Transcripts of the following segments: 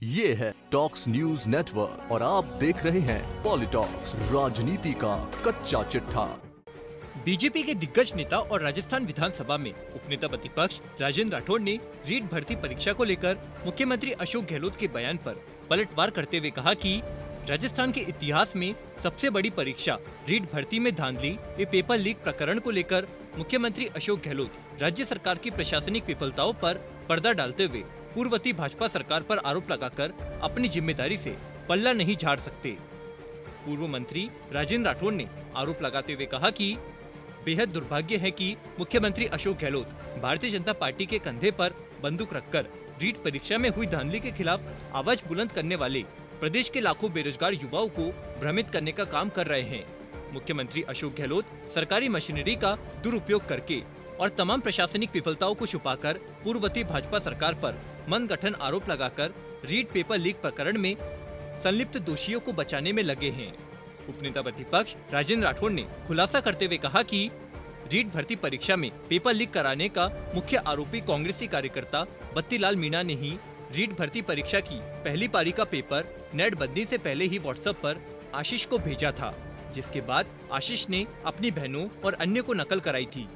ये है talks news network और आप देख रहे हैं पॉलिटॉक्स, राजनीति का कच्चा चिट्ठा। बीजेपी के दिग्गज नेता और राजस्थान विधानसभा में उपनेता प्रतिपक्ष राजेंद्र राठौड़ ने रीट भर्ती परीक्षा को लेकर मुख्यमंत्री अशोक गहलोत के बयान पर पलटवार करते हुए कहा कि राजस्थान के इतिहास में सबसे बड़ी परीक्षा रीट भर्ती में धांधली व पेपर लीक प्रकरण को लेकर मुख्यमंत्री अशोक गहलोत राज्य सरकार की प्रशासनिक विफलताओं पर पर्दा डालते हुए पूर्ववर्ती भाजपा सरकार पर आरोप लगाकर अपनी जिम्मेदारी से पल्ला नहीं झाड़ सकते। पूर्व मंत्री राजेंद्र राठौड़ ने आरोप लगाते हुए कहा कि बेहद दुर्भाग्य है कि मुख्यमंत्री अशोक गहलोत भारतीय जनता पार्टी के कंधे पर बंदूक रखकर रीट परीक्षा में हुई धांधली के खिलाफ आवाज बुलंद करने वाले प्रदेश के लाखों बेरोजगार युवाओं को भ्रमित करने का काम कर रहे हैं। मुख्यमंत्री अशोक गहलोत सरकारी मशीनरी का दुरुपयोग करके और तमाम प्रशासनिक विफलताओं को छुपाकर पूर्ववर्ती भाजपा सरकार पर मनगढ़ंत आरोप लगाकर रीट पेपर लीक प्रकरण में संलिप्त दोषियों को बचाने में लगे हैं। उपनेता प्रतिपक्ष राजेंद्र राठौड़ ने खुलासा करते हुए कहा कि रीट भर्ती परीक्षा में पेपर लीक कराने का मुख्य आरोपी कांग्रेसी कार्यकर्ता बत्तीलाल मीणा ने ही रीट भर्ती परीक्षा की पहली पारी का पेपर नेट बंदी से पहले ही व्हाट्सएप पर आशीष को भेजा था, जिसके बाद आशीष ने अपनी बहनों और अन्य को नकल कराई थी।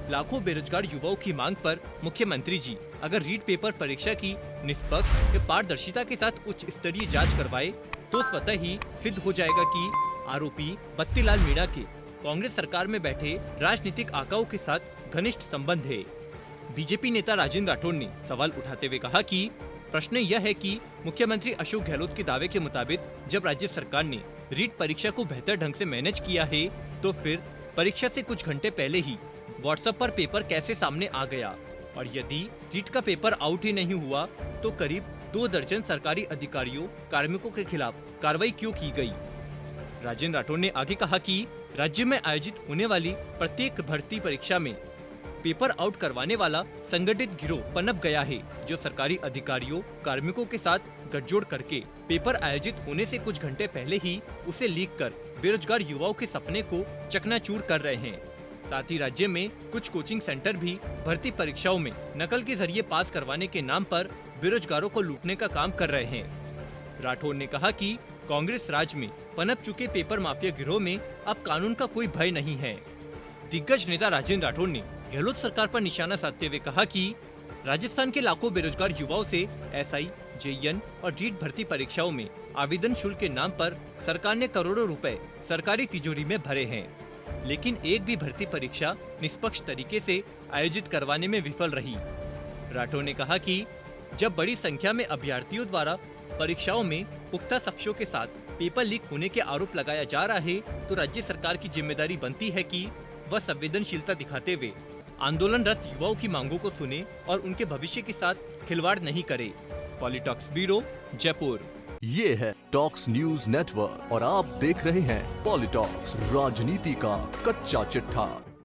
लाखों बेरोजगार युवाओं की मांग पर मुख्यमंत्री जी अगर रीट पेपर परीक्षा की निष्पक्ष व पारदर्शिता के साथ उच्च स्तरीय जांच करवाए तो स्वतः ही सिद्ध हो जाएगा कि आरोपी बत्तीलाल मीणा के कांग्रेस सरकार में बैठे राजनीतिक आकाओं के साथ घनिष्ठ संबंध है। बीजेपी नेता राजेंद्र राठौड़ ने सवाल उठाते हुए कहा कि प्रश्न यह है कि मुख्यमंत्री अशोक गहलोत के दावे के मुताबिक जब राज्य सरकार ने रीट परीक्षा को बेहतर ढंग से मैनेज किया है तो फिर परीक्षा से कुछ घंटे पहले ही व्हाट्सएप पर पेपर कैसे सामने आ गया, और यदि रीट का पेपर आउट ही नहीं हुआ तो करीब 2 दर्जन सरकारी अधिकारियों कार्मिकों के खिलाफ कार्रवाई क्यों की गई। राजेंद्र राठौड़ ने आगे कहा कि राज्य में आयोजित होने वाली प्रत्येक भर्ती परीक्षा में पेपर आउट करवाने वाला संगठित गिरोह पनप गया है, जो सरकारी अधिकारियों कार्मिकों के साथ गठजोड़ करके पेपर आयोजित होने से कुछ घंटे पहले ही उसे लीक कर बेरोजगार युवाओं के सपने को चकनाचूर कर रहे हैं। साथ ही राज्य में कुछ कोचिंग सेंटर भी भर्ती परीक्षाओं में नकल के जरिए पास करवाने के नाम पर बेरोजगारों को लूटने का काम कर रहे हैं। राठौड़ ने कहा कि कांग्रेस राज में पनप चुके पेपर माफिया गिरोह में अब कानून का कोई भय नहीं है। दिग्गज नेता राजेंद्र राठौड़ ने गहलोत सरकार पर निशाना साधते हुए कहा कि राजस्थान के लाखों बेरोजगार युवाओं से एसआई, जेईएन और रीट भर्ती परीक्षाओं में आवेदन शुल्क के नाम पर सरकार ने करोड़ों रुपए सरकारी तिजोरी में भरे हैं, लेकिन एक भी भर्ती परीक्षा निष्पक्ष तरीके से आयोजित करवाने में विफल रही। राठौड़ ने कहा कि जब बड़ी संख्या में अभ्यर्थियों द्वारा परीक्षाओं में पुख्ता साक्ष्यों के साथ पेपर लीक होने के आरोप लगाया जा रहा है तो राज्य सरकार की जिम्मेदारी बनती है कि वह संवेदनशीलता दिखाते हुए आंदोलनरत युवाओं की मांगों को सुने और उनके भविष्य के साथ खिलवाड़ नहीं करे। पॉलिटॉक्स ब्यूरो, जयपुर। ये है टॉक्स न्यूज नेटवर्क और आप देख रहे हैं पॉलिटॉक्स, राजनीति का कच्चा चिट्ठा।